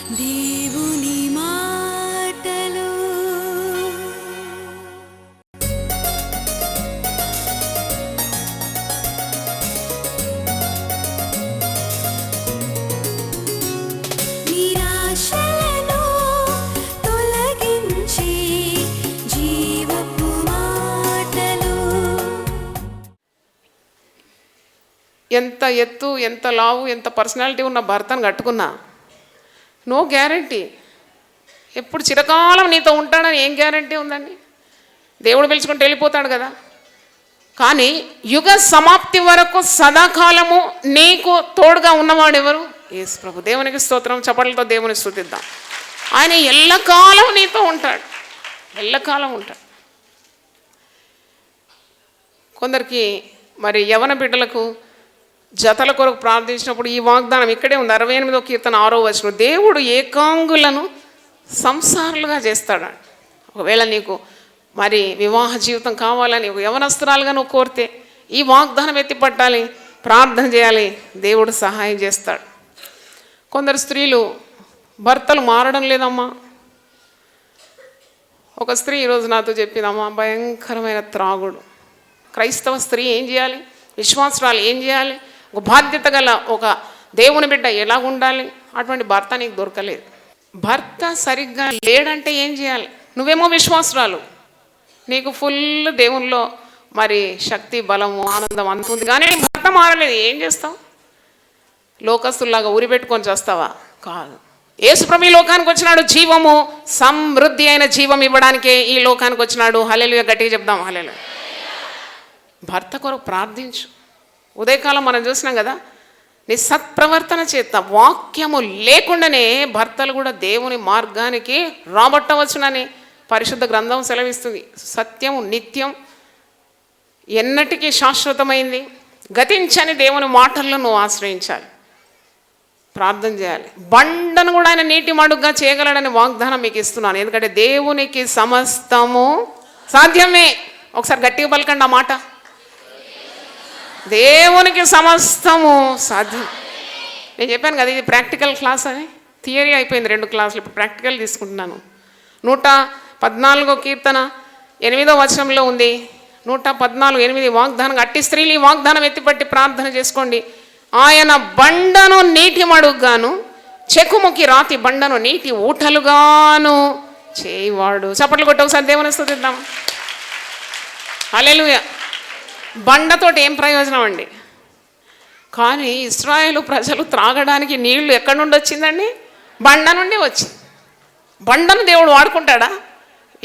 దేవుని మాటలు. నిరాశలను తొలగించి జీవపు మాటలు. ఎంత ఎత్తు, ఎంత లావు, ఎంత పర్సనాలిటీ ఉన్న భర్తను కట్టుకున్నా నో గ్యారంటీ. ఎప్పుడు చిరకాలం నీతో ఉంటాడని ఏం గ్యారంటీ ఉందండి? దేవుడు పిలుచుకుంటూ వెళ్ళిపోతాడు కదా. కానీ యుగ సమాప్తి వరకు సదాకాలము నీకు తోడుగా ఉన్నవాడు ఎవరు? యేసు ప్రభు. దేవునికి స్తోత్రం. చప్పట్లతో దేవుని స్తుతిద్దాం. ఆయన ఎల్లకాలం నీతో ఉంటాడు, ఎల్లకాలం ఉంటాడు. కొందరికి మరి యవన బిడ్డలకు జతల కొరకు ప్రార్థించినప్పుడు ఈ వాగ్దానం ఇక్కడే ఉంది. 68వ కీర్తన 6వ వచనం. దేవుడు ఏకాంగులను సంసారులుగా చేస్తాడు. ఒకవేళ నీకు మరి వివాహ జీవితం కావాలని ఒక యవనస్తురాలుగా నువ్వు కోరితే ఈ వాగ్దానం ఎత్తిపట్టాలి, ప్రార్థన చేయాలి, దేవుడు సహాయం చేస్తాడు. కొందరు స్త్రీలు భర్తలు మారడం లేదమ్మా. ఒక స్త్రీ ఈరోజు నాతో చెప్పిందమ్మా, భయంకరమైన త్రాగుడు. క్రైస్తవ స్త్రీ ఏం చేయాలి? విశ్వాసురాలు ఏం చేయాలి? ఒక బాధ్యత గల ఒక దేవుని బిడ్డ ఎలా ఉండాలి? అటువంటి భర్త నీకు దొరకలేదు. భర్త సరిగ్గా లేడంటే ఏం చేయాలి? నువ్వేమో విశ్వాసురాలు, నీకు ఫుల్ దేవునిలో మరి శక్తి, బలము, ఆనందం అంతుంది, కానీ భర్త మారలేదు. ఏం చేస్తావు? లోకస్తుల్లాగా ఉరి పెట్టుకొని చేస్తావా? కాదు. యేసుప్రభు ఈ లోకానికి వచ్చినాడు జీవము, సమృద్ధి అయిన జీవం ఇవ్వడానికే ఈ లోకానికి వచ్చినాడు. హల్లెలూయా. గట్టిగా చెప్దాం హల్లెలూయా. భర్త కొరకు ప్రార్థించు. ఉదయకాలం మనం చూసినాం కదా, నీ సత్ప్రవర్తన చేత వాక్యము లేకుండానే భర్తలు కూడా దేవుని మార్గానికి రాబట్టవచ్చునని పరిశుద్ధ గ్రంథం సెలవిస్తుంది. సత్యము నిత్యం, ఎన్నటికీ శాశ్వతమైంది. గతించని దేవుని మాటల్లో నువ్వు ఆశ్రయించాలి, ప్రార్థన చేయాలి. బండను కూడా ఆయన నీటి మడుగ్గా చేయగలడని వాగ్దానం మీకు ఇస్తున్నాను. ఎందుకంటే దేవునికి సమస్తము సాధ్యమే. ఒకసారి గట్టిగా పలకండి ఆ మాట. దేవునికి సమస్తము సాధ్యం. నేను చెప్పాను కదా, ఇది ప్రాక్టికల్ క్లాస్ అని. థియరీ అయిపోయింది 2 క్లాసులు, ఇప్పుడు ప్రాక్టికల్ తీసుకుంటున్నాను. 114వ కీర్తన 8వ వచనంలో ఉంది. 114:8 వాగ్దానం. అట్టి స్త్రీలు ఈ వాగ్దానం ఎత్తిపట్టి ప్రార్థన చేసుకోండి. ఆయన బండను నీటి మడుగ్గాను, చెకుముకి రాతి బండను నీటి ఊటలుగాను చేయవాడు. చప్పట్లు కొట్టి ఒకసారి దేవుని స్తుతిద్దాం. హల్లెలూయా. బండతోటి ఏం ప్రయోజనం అండి? కానీ ఇశ్రాయేలు ప్రజలు త్రాగడానికి నీళ్లు ఎక్కడి నుండి వచ్చిందండి? బండ నుండి వచ్చింది. బండను దేవుడు వాడుకుంటాడా?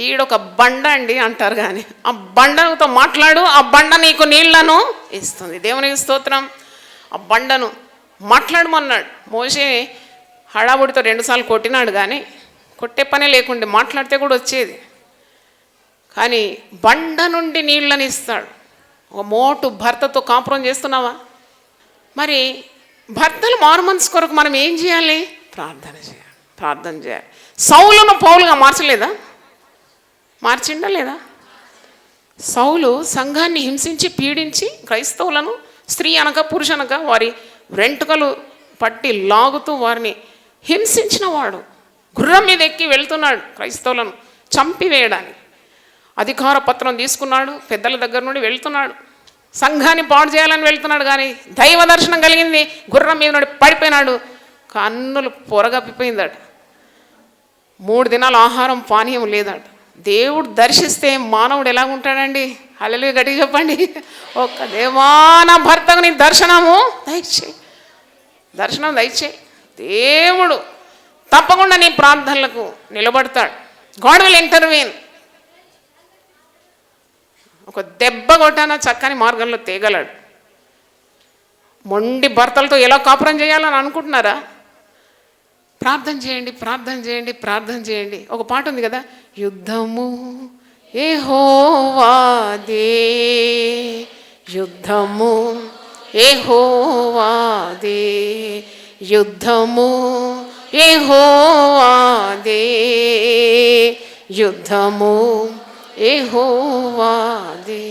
ఈడొక బండ అండి అంటారు, కానీ ఆ బండతో మాట్లాడు, ఆ బండ నీకు నీళ్లను ఇస్తుంది. దేవునికి స్తోత్రం. ఆ బండను మాట్లాడమన్నాడు. మోషే హడావుడితో 2 సార్లు కొట్టినాడు, కానీ కొట్టే పనే లేకుండే, మాట్లాడితే కూడా వచ్చేది. కానీ బండ నుండి నీళ్ళని ఇస్తాడు. ఒక మోటు భర్తతో కాపురం చేస్తున్నావా? మరి భర్తలు మారు మనసు కొరకు మనం ఏం చేయాలి? ప్రార్థన చేయాలి, ప్రార్థన చేయాలి. సౌలును పౌలుగా మార్చలేదా? మార్చిండా లేదా? సౌలు సంఘాన్ని హింసించి పీడించి క్రైస్తవులను, స్త్రీ అనక పురుష అనక వారి వెంట్రుకలు పట్టి లాగుతూ వారిని హింసించిన వాడు. గుర్రం మీద ఎక్కి వెళ్తున్నాడు క్రైస్తవులను చంపివేయడానికి. అధికార పత్రం తీసుకున్నాడు, పెద్దల దగ్గర నుండి వెళ్తున్నాడు, సంఘాన్ని పాడు చేయాలని వెళ్తున్నాడు. కానీ దైవ దర్శనం కలిగింది. గుర్రం మీద నుండి పడిపోయినాడు, కన్నులు పొరగప్పిపోయిందట. 3 దినాలు ఆహారం పానీయం లేదట. దేవుడు దర్శిస్తే మానవుడు ఎలా ఉంటాడండి? హల్లెలూయా. గట్టిగా చెప్పండి. ఒక్క దేవాన భర్తకు నీ దర్శనము దయచేయి, దర్శనం దయచేయి. దేవుడు తప్పకుండా నీ ప్రార్థనలకు నిలబడతాడు. God will intervene. ఒక దెబ్బ కొట్టాన చక్కని మార్గంలో తేగలడు. మొండి భర్తలతో ఎలా కాపురం చేయాలని అనుకుంటున్నారా? ప్రార్థన చేయండి, ప్రార్థన చేయండి, ప్రార్థన చేయండి. ఒక పాట ఉంది కదా, యుద్ధము యెహోవాదే, యుద్ధము యెహోవాదే, యుద్ధము యెహోవాదే, యుద్ధము యెహోవాదే.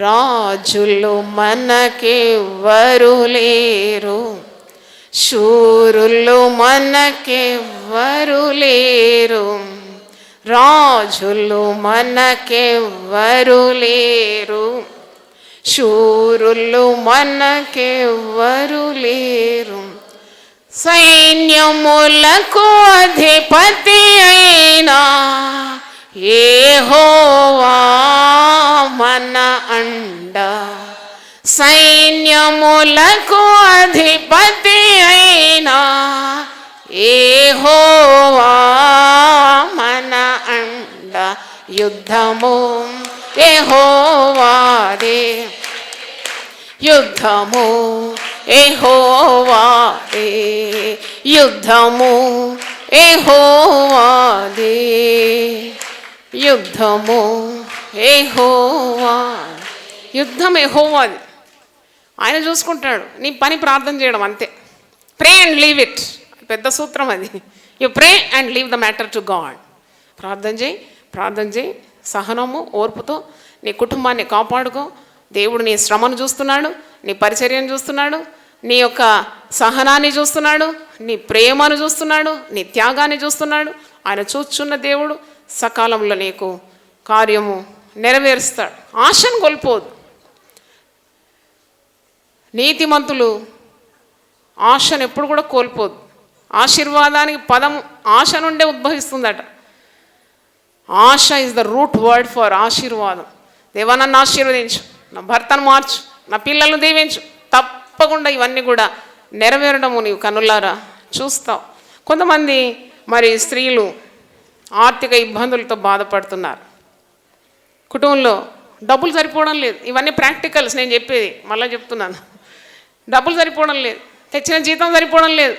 రాజులు మనకెవ్వరు లేరు, శూరులు మనకెవ్వరు లేరు, రాజులు మనకెవ్వరు లేరు, శూరులు మనకెవ్వరు లేరు. సైన్యములకు అధిపతి అయినా యెహోవా మన అండ, సైన్యములకు అధిపతి అయినా యెహోవా మన అండ. యుద్ధము యెహోవాదే, యుద్ధము యెహోవాదే, యుద్ధము యెహోవాదే, యుద్ధము యెహోవా. యుద్ధం యెహోవాది, ఆయన చూసుకుంటాడు. నీ పని ప్రార్థన చేయడం అంతే. ప్రే అండ్ లీవ్ ఇట్, పెద్ద సూత్రం అది. You pray and leave the matter to God. ప్రార్థన చేయి, ప్రార్థన చేయి, సహనము ఓర్పుతో నీ కుటుంబాన్ని కాపాడుకో. దేవుడు నీ శ్రమను చూస్తున్నాడు, నీ పరిచర్యను చూస్తున్నాడు, నీ యొక్క సహనాన్ని చూస్తున్నాడు, నీ ప్రేమను చూస్తున్నాడు, నీ త్యాగాన్ని చూస్తున్నాడు. ఆయన చూచున్న దేవుడు సకాలంలో నీకు కార్యము నెరవేరుస్తాడు. ఆశను కోల్పోదు. నీతిమంతులు ఆశను ఎప్పుడు కూడా కోల్పోదు. ఆశీర్వాదానికి పదం ఆశ నుండే ఉద్భవిస్తుందట. Asha is the root word for aashirvadam. దేవా నన్ను ఆశీర్వదించు, నా భర్తను మార్చు, నా పిల్లలను దీవించు. తప్పకుండా ఇవన్నీ కూడా నెరవేరడము నీవు కన్నులారా చూస్తావు. కొంతమంది మరి స్త్రీలు ఆర్థిక ఇబ్బందులతో బాధపడుతున్నారు. కుటుంబంలో డబ్బులు సరిపోవడం లేదు. ఇవన్నీ ప్రాక్టికల్స్ నేను చెప్పేది, మళ్ళీ చెప్తున్నాను. డబ్బులు సరిపోవడం లేదు, తెచ్చిన జీతం సరిపోవడం లేదు,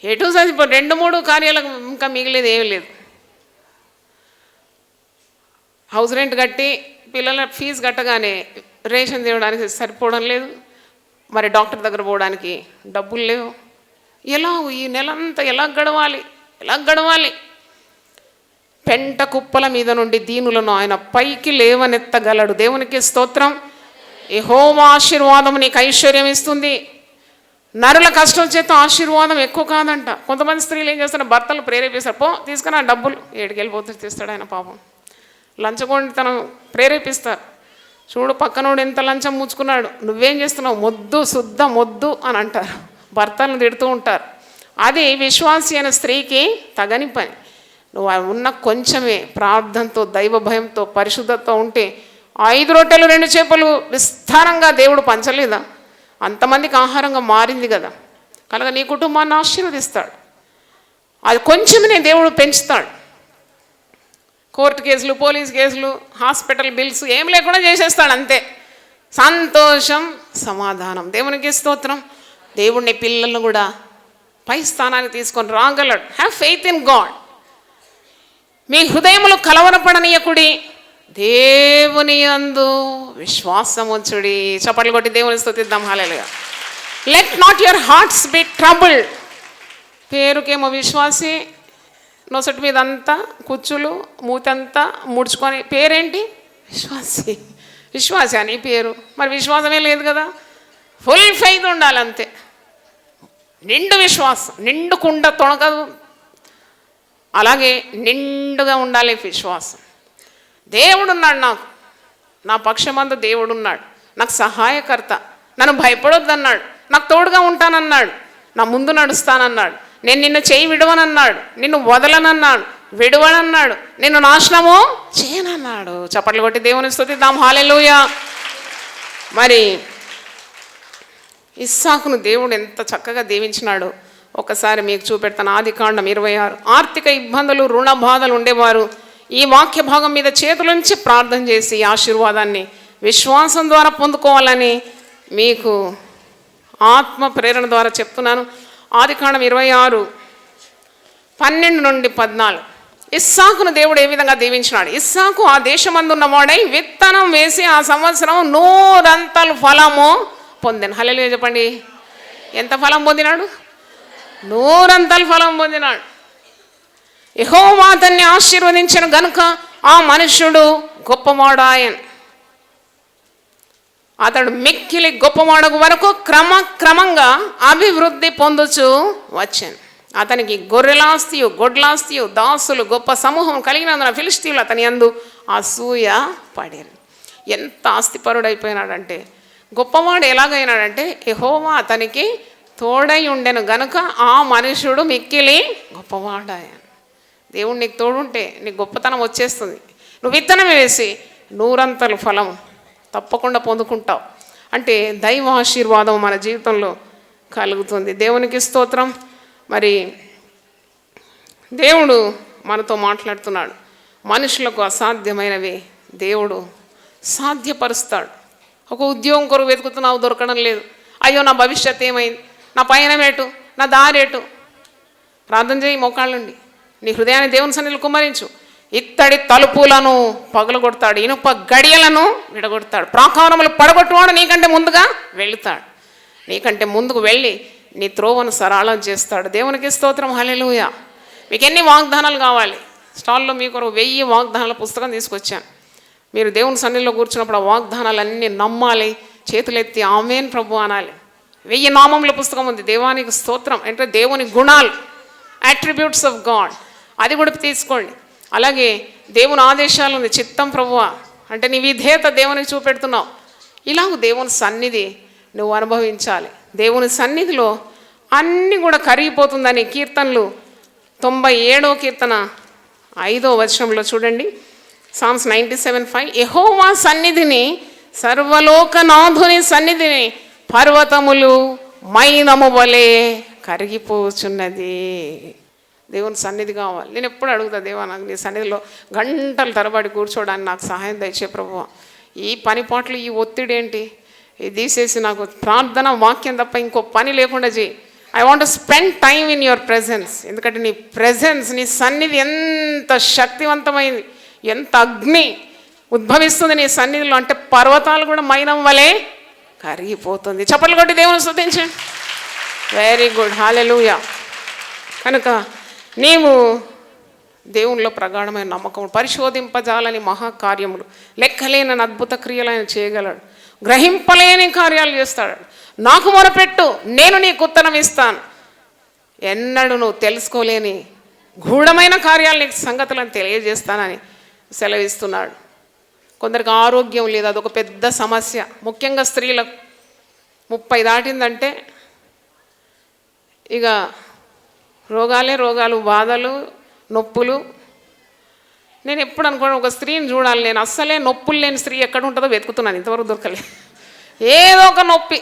ఎటు సరిపో 2-3 కార్యాలకు ఇంకా మిగిలేదు ఏమీ లేదు. హౌస్ రెంట్ కట్టి పిల్లల ఫీజు కట్టగానే రేషన్ తేవడానికి సరిపోవడం లేదు. మరి డాక్టర్ దగ్గర పోవడానికి డబ్బులు లేవు. ఎలా ఈ నెలంతా ఎలా గడవాలి? పెంట కుప్పల మీద నుండి దీనులను ఆయన పైకి లేవనెత్తగలడు. దేవునికి స్తోత్రం. యెహోవా ఆశీర్వాదం నీకు ఐశ్వర్యం ఇస్తుంది. నరుల కష్టం చేత ఆశీర్వాదం ఎక్కువ కాదంట. కొంతమంది స్త్రీలు ఏం చేస్తారు, భర్తలు ప్రేరేపిస్తారు, పో తీసుకుని ఆ డబ్బులు ఏడికెళ్ళిపోతే తీస్తాడు ఆయన పాపం. లంచగొండితనం ప్రేరేపిస్తారు. చూడు పక్కనోడు ఎంత లంచం ముచ్చుకున్నాడు, నువ్వేం చేస్తున్నావు, మొద్దు శుద్ధ మొద్దు అని అంటారు. భర్తలను తిడుతూ ఉంటారు. అది విశ్వాసి అయిన స్త్రీకి తగని పని. నువ్వు ఉన్న కొంచెమే ప్రార్థనతో, దైవ భయంతో, పరిశుద్ధతో ఉంటే 5 రొట్టెలు 2 చేపలు విస్తారంగా దేవుడు పంచలేదా? అంతమందికి ఆహారంగా మారింది కదా. కనుక నీ కుటుంబాన్ని ఆశీర్వదిస్తాడు. అది కొంచెమే దేవుడు పెంచుతాడు. కోర్టు కేసులు, పోలీస్ కేసులు, హాస్పిటల్ బిల్స్ ఏం లేకుండా చేసేస్తాడు అంతే. సంతోషం, సమాధానం. దేవునికి స్తోత్రం. దేవుడిని పిల్లలను కూడా పై స్థానానికి తీసుకొని రాగలడు. Have faith in God. మీ హృదయములు కలవరపడనీయకుడి, దేవుని యందు విశ్వాసముంచుడి. చప్పట్లు కొట్టి దేవుని స్తుతిద్దాం. Hallelujah. Let not your hearts be troubled. పేరుకేమో విశ్వాసి, నొసటి మీద అంతా కుచ్చులు, మూతంతా ముడుచుకొని, పేరేంటి విశ్వాసి. విశ్వాసి అని పేరు, మరి విశ్వాసమే లేదు కదా. ఫుల్ ఫెయిత్ ఉండాలి అంతే. నిండు విశ్వాసం, నిండు కుండ తొణకదు. అలాగే నిండుగా ఉండాలి విశ్వాసం. దేవుడున్నాడు నాకు, నా పక్షమందు దేవుడున్నాడు, నాకు సహాయకర్త, నన్ను భయపడొద్దన్నాడు, నాకు తోడుగా ఉంటానన్నాడు, నా ముందు నడుస్తానన్నాడు, నేను నిన్ను చేయి విడవనన్నాడు, నిన్ను వదలనన్నాడు, విడవనన్నాడు, నిన్ను నాశనము చేయనన్నాడు. చప్పట్లు కొట్టి దేవుని స్తుతిద్దాం. హల్లెలూయా. మరి ఇస్సాకును దేవుడు ఎంత చక్కగా దీవించినాడు ఒకసారి మీకు చూపెడతాను. ఆదికాండం 26. ఆర్థిక ఇబ్బందులు, రుణ బాధలు ఉండేవారు ఈ వాక్య భాగం మీద చేతులుంచి ప్రార్థన చేసి ఆశీర్వాదాన్ని విశ్వాసం ద్వారా పొందుకోవాలని మీకు ఆత్మ ప్రేరణ ద్వారా చెప్తున్నాను. ఆదికాండం 26, 12 నుండి 14. ఇస్సాకును దేవుడు ఏ విధంగా దీవించినాడు. ఇస్సాకు ఆ దేశమందున్న వాడై విత్తనం వేసి ఆ సంవత్సరం 100 ఫలము పొందాను. హల్లెలూయా చెప్పండి. ఎంత ఫలం పొందినాడు? 100 ఫలం పొందినాడు. యెహోవా అతన్ని ఆశీర్వదించిన గనుక ఆ మనుష్యుడు గొప్పవాడాయన్. అతడు మిక్కిలి గొప్పవాడకు వరకు క్రమక్రమంగా అభివృద్ధి పొందుచు వచ్చాను. అతనికి గొర్రెలాస్తియు గొడ్లాస్తియు దాసులు గొప్ప సమూహం కలిగినందున ఫిలిష్తీయులు అతని యందు అసూయ పడారు. ఎంత ఆస్తిపరుడైపోయినాడంటే, గొప్పవాడు ఎలాగైనాడంటే యెహోవా అతనికి తోడై ఉండెను గనుక ఆ మనుషుడు మిక్కిలి గొప్పవాడాయను. దేవుడు నీకు తోడుంటే నీకు గొప్పతనం వచ్చేస్తుంది. నువ్వు విత్తనం వేసి 100 ఫలం తప్పకుండా పొందుకుంటావు. అంటే దైవ ఆశీర్వాదం మన జీవితంలో కలుగుతుంది. దేవునికి స్తోత్రం. మరి దేవుడు మనతో మాట్లాడుతున్నాడు. మనుషులకు అసాధ్యమైనవి దేవుడు సాధ్యపరుస్తాడు. ఒక ఉద్యోగం కొరకు వెతుకుతున్నావు, దొరకడం లేదు. అయ్యో నా భవిష్యత్ ఏమైంది, నా పయనమేటు, నా దారేటు. ప్రార్థన చేయి మోకాళ్ళుండి. నీ హృదయాన్ని దేవుని సన్నిధిలో కుమ్మరించు. ఇత్తడి తలుపులను పగలగొడతాడు, ఇనుప గడియలను విడగొడతాడు. ప్రాకారములు పడగొట్టువాడు నీకంటే ముందుగా వెళుతాడు. నీకంటే ముందుకు వెళ్ళి నీ త్రోవను సరళం చేస్తాడు. దేవునికి స్తోత్రం. హల్లెలూయా. మీకు ఎన్ని వాగ్దానాలు కావాలి? స్టాల్లో మీకు 1000 వాగ్దానాల పుస్తకం తీసుకొచ్చాను. మీరు దేవుని సన్నిధిలో కూర్చున్నప్పుడు ఆ వాగ్దానాలన్నీ నమ్మాలి. చేతులెత్తి ఆమేన్ ప్రభు అనాలి. 1000 నామముల పుస్తకం ఉంది. దేవానికి స్తోత్రం అంటే దేవుని గుణాలు, అట్రిబ్యూట్స్ ఆఫ్ గాడ్, అది కూడా తీసుకోండి. అలాగే దేవుని ఆదేశాలు ఉంది. చిత్తం ప్రభువా అంటే నీ విధేయత దేవునికి చూపెడుతున్నావు. ఇలాగ దేవుని సన్నిధి నువ్వు అనుభవించాలి. దేవుని సన్నిధిలో అన్నీ కూడా కరిగిపోతుందని కీర్తనలు 97వ కీర్తన 5వ వచనంలో చూడండి. సామ్స్ 97:5 యెహోవా సన్నిధిని, సర్వలోకనాథుని సన్నిధిని పర్వతములు మైనము వలె కరిగిపోచున్నది. దేవుని సన్నిధి కావాలి. నేను ఎప్పుడు అడుగుతా, దేవా నాకు నీ సన్నిధిలో గంటల తరబడి కూర్చోడానికి నాకు సహాయం దయచే ప్రభువా. ఈ పనిపాట్లు, ఈ ఒత్తిడి ఏంటి, ఇది తీసేసి నాకు ప్రార్థన వాక్యం తప్ప ఇంకో పని లేకుండా చేయి. I want to spend time in your presence. ఎందుకంటే నీ ప్రెజెన్స్, నీ సన్నిధి ఎంత శక్తివంతమైంది, ఎంత అగ్ని ఉద్భవిస్తుంది నీ సన్నిధిలో అంటే పర్వతాలు కూడా మైనం వలె కరిగిపోతుంది. చప్పట్లు కొట్టి దేవుని స్తుతించండి. Very good. హల్లెలూయా. కనుక నీవు దేవునిలో ప్రగాఢమైన నమ్మకం, పరిశోధింపజాలని మహాకార్యములు, లెక్కలేని అద్భుత క్రియలు ఆయన చేయగలడు. గ్రహింపలేని కార్యాలు చేస్తాడు. నాకు మొరపెట్టు, నేను నీకు ఉత్తరం ఇస్తాను. ఎన్నడూ నువ్వు తెలుసుకోలేని గూఢమైన కార్యాలు నీకు సంగతులను తెలియజేస్తానని సెలవిస్తున్నాడు. కొందరికి ఆరోగ్యం లేదు, అదొక పెద్ద సమస్య. ముఖ్యంగా స్త్రీలకు 30 దాటిందంటే ఇక రోగాలు, బాధలు, నొప్పులు. నేను ఎప్పుడు అనుకోను ఒక స్త్రీని చూడాలి, నేను అస్సలే నొప్పులు లేని స్త్రీ ఎక్కడ ఉంటుందో వెతుకుతున్నాను, ఇంతవరకు దొరకలే. ఏదో ఒక నొప్పి,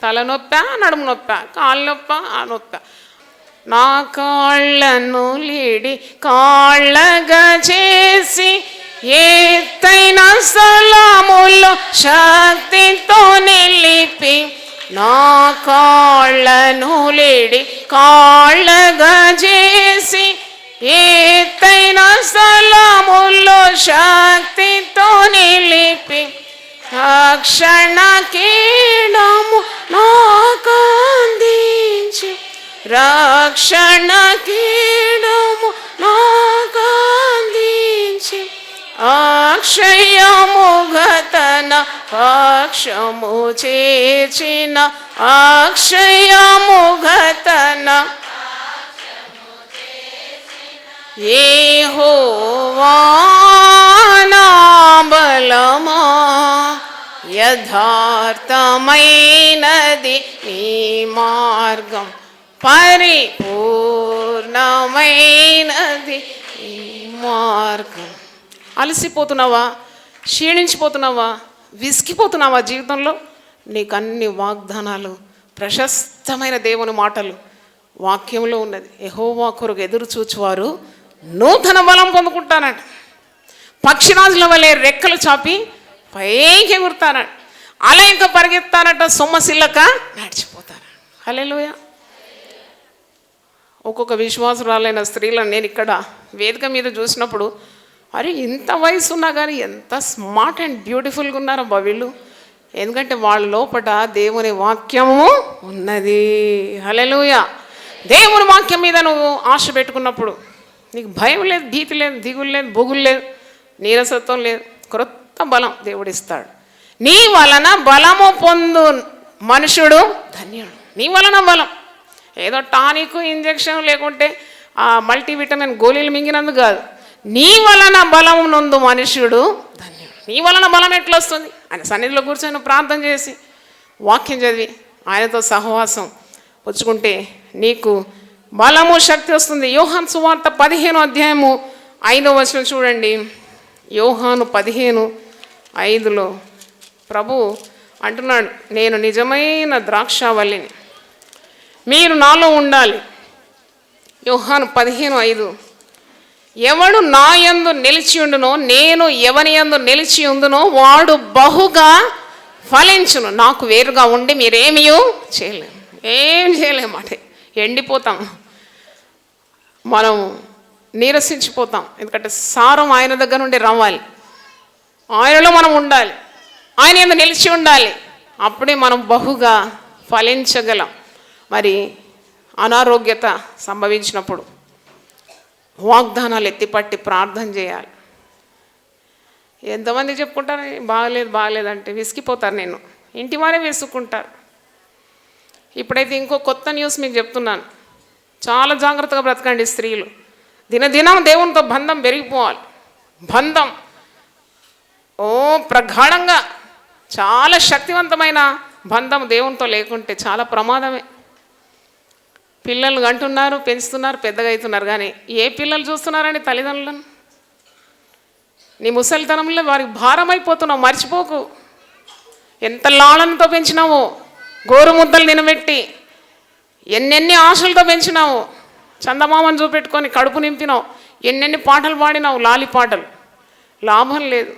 తలనొప్ప, నడుము నొప్ప, కాళ్ళ నొప్ప, ఆ నొప్ప. నా కాళ్ళను లేడి కాళ్ళగా చేసి ఎత్తైన స్థలములో శక్తితో నిలిపి, నా కాళ్ళను లేడి కాళ్ళగా చేసి ఎత్తైన స్థలములో శక్తితో నిలిపి, రక్షణ కీడము నాకు అందించి, రక్షణ కీడము నాకు అందించి, అక్షయము గతన పక్షము చేర్చిన, అక్షయము గతన యెహోవా నా బలమా, యథార్థమైనది నీ మార్గం, పరిపూర్ణమైనది నీ మార్గం. అలసిపోతున్నావా, క్షీణించిపోతున్నావా, విసిగిపోతున్నావా జీవితంలో? నీకు అన్ని వాగ్దానాలు, ప్రశస్తమైన దేవుని మాటలు వాక్యంలో ఉన్నది. యెహోవా కొరకు ఎదురు చూచువారు నూతన బలం పొందుకుంటానట. పక్షిరాజుల వలె రెక్కలు చాపి పైకి ఎగురుతానట. అలయక పరిగెత్తానట, సొమ్మసిల్లక నడిచిపోతాను. హల్లెలూయా. ఒక్కొక్క విశ్వాసురాలైన స్త్రీలను నేను ఇక్కడ వేదిక మీద చూసినప్పుడు, అరే ఇంత వయసు ఉన్నా కానీ ఎంత స్మార్ట్ అండ్ బ్యూటిఫుల్గా ఉన్నారబ్బా వీళ్ళు. ఎందుకంటే వాళ్ళ లోపల దేవుని వాక్యము ఉన్నది. హల్లెలూయా. దేవుని వాక్యం మీద నువ్వు ఆశ పెట్టుకున్నప్పుడు నీకు భయం లేదు, భీతి లేదు, దిగులు లేదు, బొగులు లేదు, నీరసత్వం లేదు. క్రొత్త బలం దేవుడిస్తాడు. నీ వలన బలము పొందు మనుషుడు ధన్యుడు. నీ వలన బలం, ఏదో టానిక్ ఇంజెక్షన్ లేకుంటే ఆ మల్టీవిటమిన్ గోళీలు మింగినందుకు కాదు. నీ వలన బలం నొందు మనుష్యుడు ధన్యుడు. నీ వలన బలం ఎట్లా వస్తుంది? ఆయన సన్నిధిలో కూర్చొని ప్రార్థన చేసి వాక్యం చదివి ఆయనతో సహవాసం పుచ్చుకుంటే నీకు బలము శక్తి వస్తుంది. యోహాను సువార్త 15వ అధ్యాయము 5వ వచనం చూడండి. యోహాను 15:5 ప్రభు అంటున్నాడు, నేను నిజమైన ద్రాక్షావల్లిని, మీరు నాలో ఉండాలి. యోహాను 15:5 ఎవడు నా యందు నిలిచి ఉండునో, నేను ఎవని యందు నిలిచి ఉండునో వాడు బహుగా ఫలించును. నాకు వేరుగా ఉండి మీరేమీ చేయలేము, ఏం చేయలేము. అంటే ఎండిపోతాం, మనం నీరసించిపోతాం. ఎందుకంటే సారం ఆయన దగ్గర నుండి రావాలి, ఆయనలో మనం ఉండాలి, ఆయన యందు నిలిచి ఉండాలి. అప్పుడే మనం బహుగా ఫలించగలం. మరి అనారోగ్యత సంభవించినప్పుడు వాగ్దానాలు ఎత్తిపట్టి ప్రార్థన చేయాలి. ఎంతమంది చెప్పుకుంటారు బాగలేదంటే విసిగిపోతారు. నేను ఇంటి వారే విసుక్కుంటారు. ఇప్పుడైతే ఇంకో కొత్త న్యూస్ మీకు చెప్తున్నాను. చాలా జాగ్రత్తగా బ్రతకండి స్త్రీలు. దినదినం దేవునితో బంధం పెరిగిపోవాలి. బంధం ప్రగాఢంగా, చాలా శక్తివంతమైన బంధం దేవునితో లేకుంటే చాలా ప్రమాదమే. పిల్లలు అంటున్నారు, పెంచుతున్నారు, పెద్దగా అవుతున్నారు, కానీ ఏ పిల్లలు చూస్తున్నారని తల్లిదండ్రులను? నీ ముసలితనంలో వారికి భారం అయిపోతున్నావు, మర్చిపోకు. ఎంత లాళనతో పెంచినావో, గోరు ముద్దలు నిలబెట్టి ఎన్నెన్ని ఆశలతో పెంచినావు, చందమామను చూపెట్టుకొని కడుపు నింపినావు, ఎన్నెన్ని పాటలు పాడినావు, లాలి పాటలు. లాభం లేదు.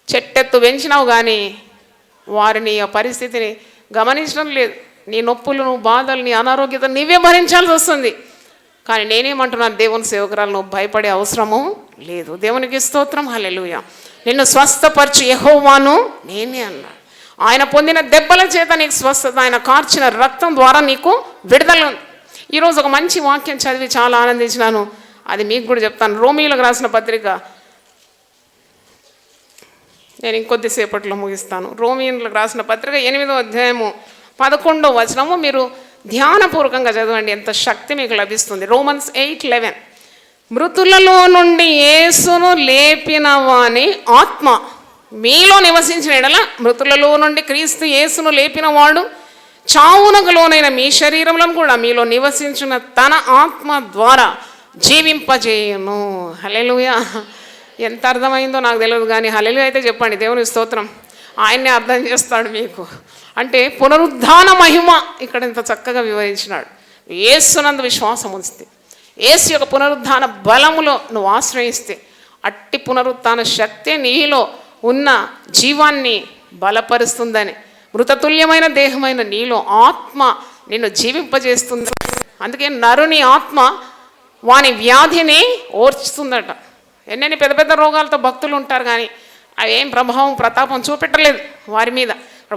చెట్టెత్తు పెంచినావు కానీ వారిని ఆ పరిస్థితిని గమనించడం లేదు. నీ నొప్పులు, నువ్వు బాధలు, నీ అనారోగ్యత నీవే భరించాల్సి వస్తుంది. కానీ నేనేమంటున్నాను, దేవుని సేవకురాలు నువ్వు భయపడే అవసరము లేదు. దేవునికి స్తోత్రం, హల్లెలూయా. నిన్ను స్వస్థపరచు యెహోవాను నేనే అన్నాడు. ఆయన పొందిన దెబ్బల చేత నీకు స్వస్థత, ఆయన కార్చిన రక్తం ద్వారా నీకు విడుదల ఉంది. ఈరోజు ఒక మంచి వాక్యం చదివి చాలా ఆనందించినాను, అది మీకు కూడా చెప్తాను. రోమీయులకు రాసిన పత్రిక, నేను ఇంకొద్దిసేపట్లో ముగిస్తాను. రోమీయులకు రాసిన పత్రిక 8వ అధ్యాయము 11వ వచనము మీరు ధ్యానపూర్వకంగా చదవండి, ఎంత శక్తి మీకు లభిస్తుంది. రోమన్స్ 8:11 మృతులలో నుండి యేసును లేపిన వాని ఆత్మ మీలో నివసించిన ఎడల, మృతులలో నుండి క్రీస్తు యేసును లేపిన వాడు చావునకు లోనైన మీ శరీరంలో కూడా మీలో నివసించిన తన ఆత్మ ద్వారా జీవింపజేయును. హల్లెలూయా. ఎంత అర్థమైందో నాకు తెలియదు, కానీ హల్లెలూయా అయితే చెప్పండి. దేవుని స్తోత్రం. ఆయన్నే అర్థం చేస్తాడు మీకు. అంటే పునరుద్ధాన మహిమ ఇక్కడ ఇంత చక్కగా వివరించినాడు. యేసునందు విశ్వాసం ఉంచితే, యేసు యొక్క పునరుద్ధాన బలములో నువ్వు ఆశ్రయిస్తే, అట్టి పునరుత్థాన శక్తి నీలో ఉన్న జీవాన్ని బలపరుస్తుందని, మృతతుల్యమైన దేహమైన నీలో ఆత్మ నిన్ను జీవింపజేస్తుంది. అందుకే నరుని ఆత్మ వాని వ్యాధిని ఓర్చుతుందట. ఎన్నెన్ని పెద్ద పెద్ద రోగాలతో భక్తులు ఉంటారు, కానీ అవి ఏం ప్రభావం ప్రతాపం చూపెట్టలేదు వారి మీద.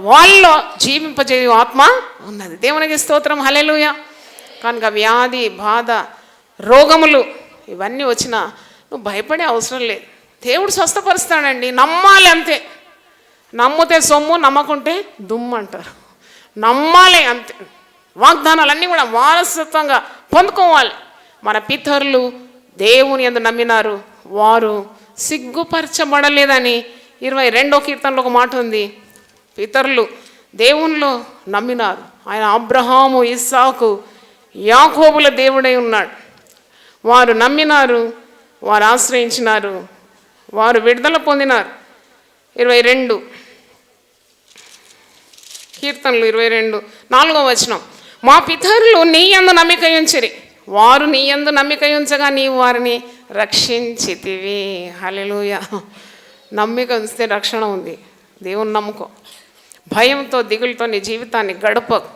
వాళ్ళలో జీవింపజేయు ఆత్మ ఉన్నది. దేవునికి స్తోత్రం, హల్లెలూయా. కనుక వ్యాధి, బాధ, రోగములు ఇవన్నీ వచ్చినా నువ్వు భయపడే అవసరం లేదు. దేవుడు స్వస్థపరుస్తాడండి, నమ్మాలి అంతే. నమ్మితే సొమ్ము, నమ్మకుంటే దుమ్ము అంటారు. నమ్మాలి అంతే. వాగ్దానాలన్నీ కూడా వారసత్వంగా పొందుకోవాలి. మన పితరులు దేవుని యందు నమ్మినారు, వారు సిగ్గుపరచబడలేదని 22వ కీర్తనలో ఒక మాట ఉంది. పితరులు దేవునిలో నమ్మినారు. ఆయన అబ్రహాము, ఇస్సాకు, యాకోబుల దేవుడై ఉన్నాడు. వారు నమ్మినారు, వారు ఆశ్రయించినారు, వారు విడుదల పొందినారు. 22 కీర్తనలు 22:4వ వచనం, మా పితరులు నీ యందు నమ్మిక ఉంచిరి, వారు నీ యందు నమ్మిక ఉంచగా నీవు వారిని రక్షించితివి. హల్లెలూయా. నమ్మిక ఉంచితే రక్షణ ఉంది. దేవుని నమ్ముకో. భయంతో, దిగులతో నీ జీవితాన్ని గడపకు.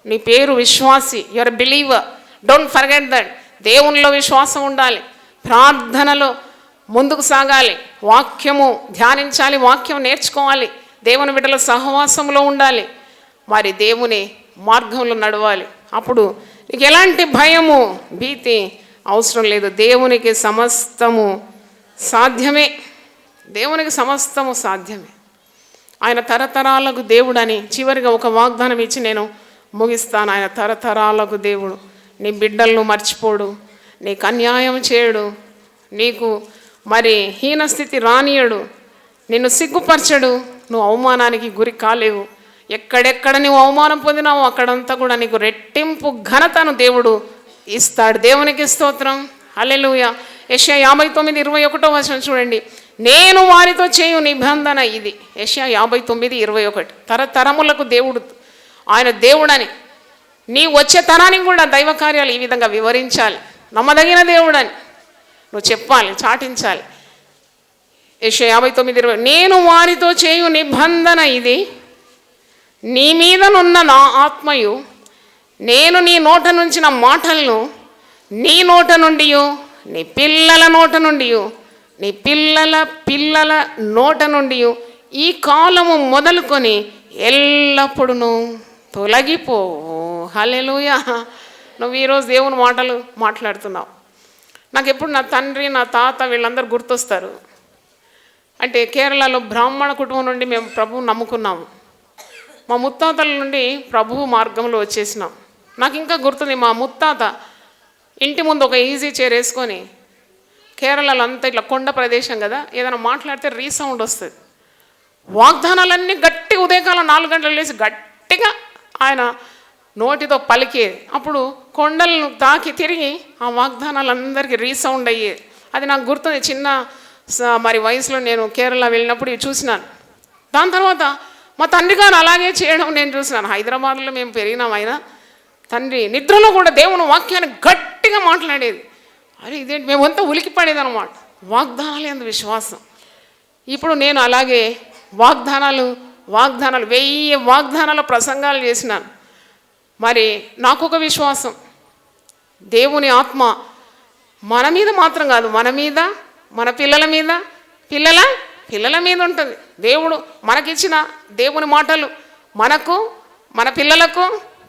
నీ పేరు విశ్వాసి, your believer. Don't forget that. దేవునిలో విశ్వాసం ఉండాలి, ప్రార్థనలో ముందుకు సాగాలి, వాక్యము ధ్యానించాలి, వాక్యం నేర్చుకోవాలి, దేవుని బిడ్డల సహవాసంలో ఉండాలి, మరి దేవుని మార్గంలో నడవాలి. అప్పుడు నీకు ఎలాంటి భయము, భీతి అవసరం లేదు. దేవునికి సమస్తము సాధ్యమే. దేవునికి సమస్తము సాధ్యమే. ఆయన తరతరాలకు దేవుడని చివరిగా ఒక వాగ్దానం ఇచ్చి నేను ముగిస్తాను. ఆయన తరతరాలకు దేవుడు. నీ బిడ్డలను మర్చిపోడు, నీకు అన్యాయం చేయడు, నీకు మరి హీనస్థితి రానియడు, నిన్ను సిగ్గుపరచడు, నువ్వు అవమానానికి గురి కాలేవు. ఎక్కడెక్కడ నువ్వు అవమానం పొందినావు అక్కడంతా కూడా నీకు రెట్టింపు ఘనతను దేవుడు ఇస్తాడు. దేవునికి స్తోత్రం. హల్లెలూయా. యెషయా 59:21 చూడండి. నేను వారితో చేయు నిబంధన ఇది. యెషయా 59:21. తరతరములకు దేవుడు, ఆయన దేవుడని నీ వచ్చే తరానికి కూడా దైవ కార్యాలు ఈ విధంగా వివరించాలి. నమ్మదగిన దేవుడని నువ్వు చెప్పాలి, చాటించాలి. యెషయా 59:20. నేను వారితో చేయు నిబంధన ఇది, నీ మీదనున్న నా ఆత్మయు నేను నీ నోట నుంచి నా మాటలను నీ నోట నుండి, నీ పిల్లల నోట నుండి, నీ పిల్లల పిల్లల నోట నుండి ఈ కాలము మొదలుకొని ఎల్లప్పుడూ తొలగిపోవు. హల్లెలూయా. నువ్వు ఈరోజు దేవుని మాటలు మాట్లాడుతున్నావు. నాకు ఎప్పుడు నా తండ్రి, నా తాత వీళ్ళందరూ గుర్తొస్తారు. అంటే కేరళలో బ్రాహ్మణ కుటుంబం నుండి మేము ప్రభువు నమ్ముకున్నాము. మా ముత్తాతల నుండి ప్రభువు మార్గంలో వచ్చేసినాం. నాకు ఇంకా గుర్తుంది, మా ముత్తాత ఇంటి ముందు ఒక ఈజీ చైర్ వేసుకొని, కేరళలో అంతా ఇట్లా కొండ ప్రదేశం కదా, ఏదైనా మాట్లాడితే రీసౌండ్ వస్తుంది. వాగ్దానాలన్నీ గట్టి ఉదయకాలం 4 గంటలు లేచి గట్టిగా ఆయన నోటితో పలికేది. అప్పుడు కొండలను తాకి తిరిగి ఆ వాగ్దానాలందరికీ రీసౌండ్ అయ్యేది. అది నాకు గుర్తుంది. చిన్న మరి వయసులో నేను కేరళ వెళ్ళినప్పుడు ఇవి చూసినాను. దాని తర్వాత మా తండ్రి గారు అలాగే చేయడం నేను చూసినాను. హైదరాబాద్లో మేము పెరిగినాం. ఆయన తండ్రి నిద్రలో కూడా దేవుని వాక్యాన్ని గట్టిగా మాట్లాడేది. అరే ఇదేంటి, మేమంతా ఉలికిపడేది అనమాట. వాగ్దానాలు ఎందు విశ్వాసం. ఇప్పుడు నేను అలాగే వాగ్దానాలు 1000 వాగ్దానాల ప్రసంగాలు చేసినాను. మరి నాకు ఒక విశ్వాసం, దేవుని ఆత్మ మన మీద మాత్రం కాదు, మన మీద, మన పిల్లల మీద, పిల్లల మీద ఉంటుంది. దేవుడు మనకిచ్చిన దేవుని మాటలు మనకు, మన పిల్లలకు,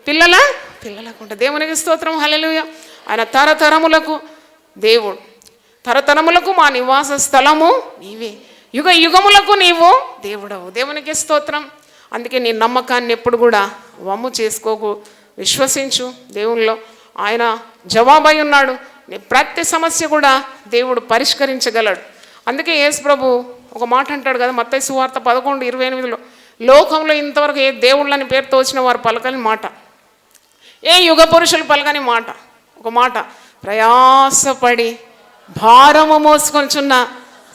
పిల్లలకు ఉంటుంది. దేవునికి స్తోత్రం. హల్లెలూయా. ఆయన తరతరములకు దేవుడు, తరతరములకు మా నివాస స్థలము నీవే, యుగ యుగములకు నీవు దేవుడవు. దేవునికి స్తోత్రం. అందుకే నీ నమ్మకాన్ని ఎప్పుడు కూడా వమ్ము చేసుకోకు, విశ్వసించు. దేవునిలో ఆయన జవాబై ఉన్నాడు. నీ ప్రతి సమస్య కూడా దేవుడు పరిష్కరించగలడు. అందుకే యేసు ప్రభు ఒక మాట అంటాడు కదా, మత్తయి సువార్త 11:28, లోకంలో ఇంతవరకు ఏ దేవుళ్ళని పేరుతో వచ్చిన వారు పలకని మాట, ఏ యుగ పురుషులు పలకని మాట, ఒక మాట, ప్రయాసపడి భారము మోసుకొనిచున్న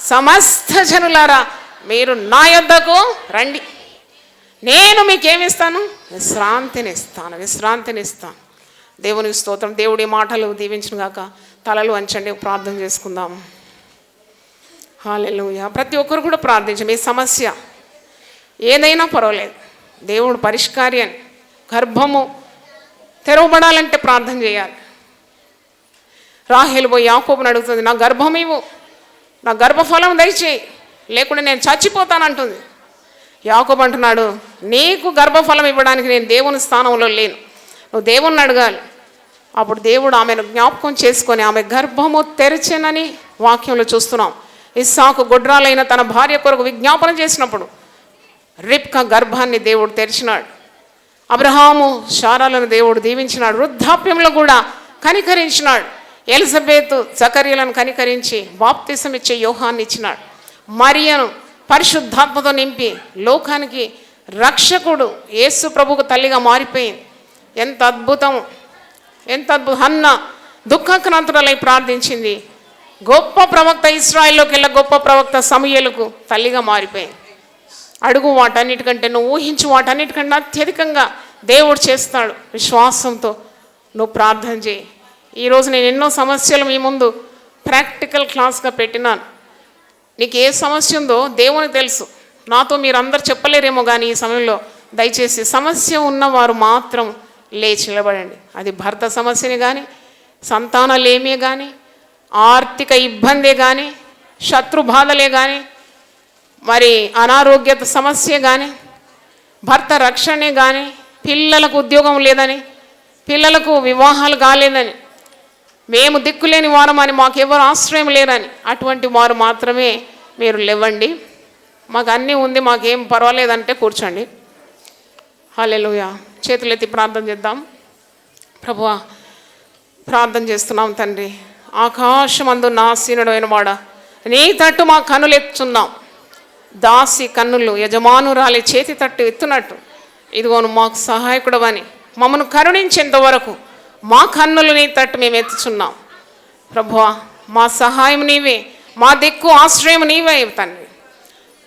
సమస్త జనులారా మీరు నా యొద్దకు రండి, నేను మీకేమిస్తాను? విశ్రాంతినిస్తాను. దేవునికి స్తోత్రం. దేవుడి మాటలు దీవించును గాక. తలలు వంచండి, ప్రార్థన చేసుకుందాం. హల్లెలూయా. ప్రతి ఒక్కరు కూడా ప్రార్థించండి. మీ సమస్య ఏదైనా పర్వాలేదు, దేవుడు పరిష్కారి అని. గర్భము తెరవబడాలంటే ప్రార్థన చేయాలి. రాహేలు పోయి యాకోబుని అడుగుతుంది, నా గర్భం ఇవ్వు, నా గర్భఫలం దయచేయి, లేకుంటే నేను చచ్చిపోతానంటుంది. యాకోబు అంటున్నాడు, నీకు గర్భఫలం ఇవ్వడానికి నేను దేవుని స్థానంలో లేను, నువ్వు దేవుణ్ణి అడగాలి. అప్పుడు దేవుడు ఆమెను జ్ఞాపకం చేసుకొని ఆమె గర్భము తెరిచెనని వాక్యంలో చూస్తున్నాం. ఇస్సాకు గొడ్రాలైన తన భార్య కొరకు విజ్ఞాపన చేసినప్పుడు రిబ్కా గర్భాన్ని దేవుడు తెరిచినాడు. అబ్రహాము శారాలను దేవుడు దీవించినాడు. వృద్ధాప్యంలో కూడా కనికరించినాడు. ఎలిజబెత్ జకర్యాలను కనికరించి బాప్తిసం ఇచ్చే యోహాన్ని ఇచ్చినాడు. మరియను పరిశుద్ధాత్మతో నింపి లోకానికి రక్షకుడు యేసు ప్రభువుకు తల్లిగా మారిపోయింది. ఎంత అద్భుతం, ఎంత అద్భుతం. హన్న దుఃఖాక్రాంతురాలై ప్రార్థించింది. గొప్ప ప్రవక్త, ఇశ్రాయేలులోకి వెళ్ళ గొప్ప ప్రవక్త సమూయేలుకు తల్లిగా మారిపోయింది. అడుగు వాటన్నిటికంటే, నువ్వు ఊహించు వాటన్నిటికంటే అత్యధికంగా దేవుడు చేస్తాడు. విశ్వాసంతో నువ్వు ప్రార్థన చేయి. ఈరోజు నేను ఎన్నో సమస్యలు మీ ముందు ప్రాక్టికల్ క్లాస్గా పెట్టినాను. నీకు ఏ సమస్య ఉందో దేవునికి తెలుసు. నాతో మీరు అందరు చెప్పలేరేమో, కానీ ఈ సమయంలో దయచేసి సమస్య ఉన్నవారు మాత్రం లేచి నిలబడండి. అది భర్త సమస్యని కానీ, సంతానలేమే కానీ, ఆర్థిక ఇబ్బందే కానీ, శత్రు బాధలే కానీ, మరి అనారోగ్యత సమస్య కానీ, భర్త రక్షణే కానీ, పిల్లలకు ఉద్యోగం లేదని, పిల్లలకు వివాహాలు కాలేదని, మేము దిక్కులేని వారం అని, మాకెవరు ఆశ్రయం లేరని, అటువంటి వారు మాత్రమే మీరు లేవండి. మాకు అన్నీ ఉంది, మాకేం పర్వాలేదంటే కూర్చోండి. హల్లెలూయా. చేతులెత్తి ప్రార్థన చేద్దాం. ప్రభువా, ప్రార్థన చేస్తున్నాం తండ్రి. ఆకాశమందు నాసీనుడైన వాడ, నీ తట్టు మా కన్నులు ఎత్తుచున్నాం. దాసి కన్నులు యజమానురాలి చేతి తట్టు ఎత్తునట్టు ఇదిగోను మాకు సహాయకుడవని మమ్మను కరుణించేంత వరకు మా కన్నులు నీ తట్టు మేము ఎత్తుచున్నాం. ప్రభువా, మా సహాయం నీవే, మా దిక్కు ఆశ్రయం నీవే తండ్రి.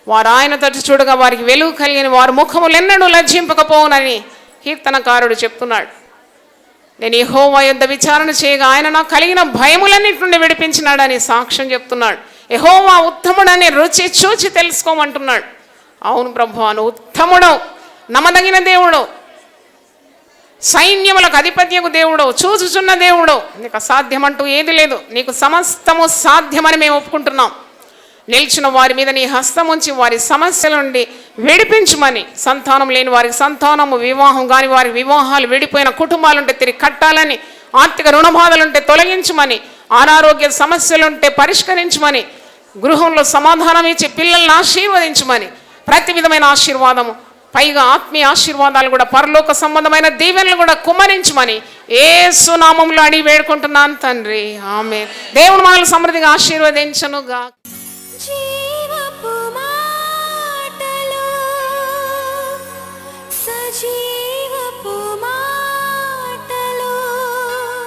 వారు ఆయన తట్టు చూడగా వారికి వెలుగు కలిగిన వారి ముఖములెన్నడూ లజ్జింపకపోవునని కీర్తనకారుడు చెప్తున్నాడు. నేను యెహోవా యొద్ద విచారణ చేయగా ఆయన నాకు కలిగిన భయములన్నిటి నుండి విడిపించినాడని సాక్ష్యం చెప్తున్నాడు. యెహోవా ఉత్తముడని రుచి చూచి తెలుసుకోమంటున్నాడు. అవును ప్రభువా, నువ్వు ఉత్తముడు, నమ్మదగిన దేవుడు, సైన్యములకు అధిపత్యకు దేవుడు, చూచుచున్న దేవుడు. నీకు అసాధ్యమంటూ ఏది లేదు. నీకు సమస్తము సాధ్యమని మేము ఒప్పుకుంటున్నాం. నిలిచిన వారి మీద నీ హస్తం ఉంచి వారి సమస్యల నుండి విడిపించమని, సంతానం లేని వారికి సంతానము, వివాహం కాని వారికి వివాహాలు, విడిపోయిన కుటుంబాలుంటే తిరిగి కట్టాలని, ఆర్థిక రుణబాధలుంటే తొలగించమని, అనారోగ్య సమస్యలుంటే పరిష్కరించమని, గృహంలో సమాధానం ఇచ్చి పిల్లల్ని ఆశీర్వదించమని, ప్రతి విధమైన ఆశీర్వాదము, పైగా ఆత్మీయ ఆశీర్వాదాలు కూడా, పరలోక సంబంధమైన దీవెనలు కూడా కుమ్మరించమని యేసు నామములో అడిగి వేడుకుంటున్నాను తండ్రి. ఆమేన్. దేవుడు మనల్ని సమృద్ధిగా ఆశీర్వదించునుగా.